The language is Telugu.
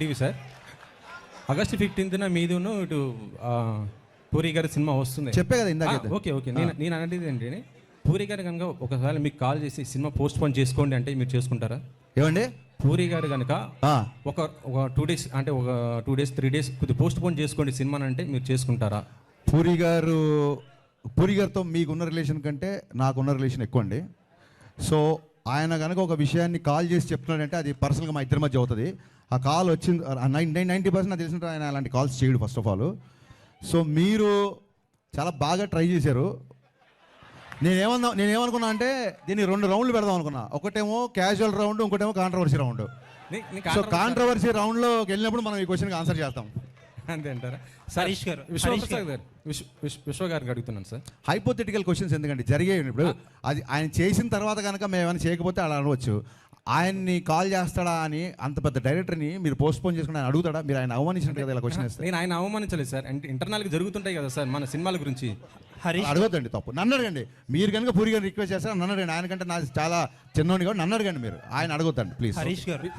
TV sir. ఆగస్ట్ 15న మీదును ఇటు పూరి గారి సినిమా వస్తుంది. చెప్పే కదా ఇందాక. Okay okay. నేను అనేది ఏంటంటే పూరి గారు కనుక ఒకసారి మీకు కాల్ చేసి సినిమా పోస్ట్ పోన్ చేసుకోండి అంటే మీరు చేసుకుంటారా? ఏమండి పూరి గారు కనుక ఒక 2 days అంటే ఒక 2 days 3 days కొద్దిగా పోస్ట్ పోన్ చేసుకోండి సినిమా అంటే మీరు చేసుకుంటారా? పూరి గారితో మీకున్న రిలేషన్ కంటే నాకున్న రిలేషన్ ఎక్కువ అండి. సో ఆయన కనుక ఒక విషయాన్ని కాల్ చేసి చెప్తున్నాడంటే అది పర్సనల్గా మా ఇద్దరి మధ్య అవుతుంది. ఆ కాల్ వచ్చింది 90% నాకు తెలిసిన ఆయన అలాంటి కాల్స్ చేయడు ఫస్ట్ ఆఫ్ ఆల్. సో మీరు చాలా బాగా ట్రై చేశారు. నేనేమనుకున్నా అంటే దీన్ని 2 రౌండ్లు పెడదాం అనుకున్నా. ఒకటేమో క్యాజువల్ రౌండ్, ఇంకోటేమో కాంట్రవర్సీ రౌండ్. సో కాంట్రవర్సీ రౌండ్లో వెళ్ళినప్పుడు మనం ఈ క్వశ్చన్కి ఆన్సర్ చేస్తాం. అంతే అంటారా? హరీష్ గారు, విశ్వ గారికి అడుగుతున్నాను సార్. హైపోథెటికల్ క్వశ్చన్స్ ఎందుకండి, జరిగాయి ఇప్పుడు. అది ఆయన చేసిన తర్వాత కనుక మేము ఏమైనా చేయకపోతే అలా అనవచ్చు. ఆయన్ని కాల్ చేస్తాడా అని అంత పెద్ద డైరెక్టర్ని మీరు పోస్ట్ పోన్ చేసుకుని ఆయన అడుగుతాడా? మీరు ఆయన అవమానించినట్టు కదా ఇలా క్వశ్చన్ వేస్తే. నేను ఆయన అవమానించలేదు సార్. అంటే ఇంటర్నల్గా జరుగుతుంటాయి కదా సార్ మన సినిమాల గురించి. అడగొద్దండి, తప్పు. నన్ను అడగండి. మీరు కనుక పూరి గారిని రిక్వెస్ట్ చేస్తారా నన్ను అడగండి. ఆయన కంటే నాకు చాలా చిన్నోని కాబట్టి నన్ను అడగండి. మీరు ఆయన అడగొద్దండి ప్లీజ్. హరీష్ గారు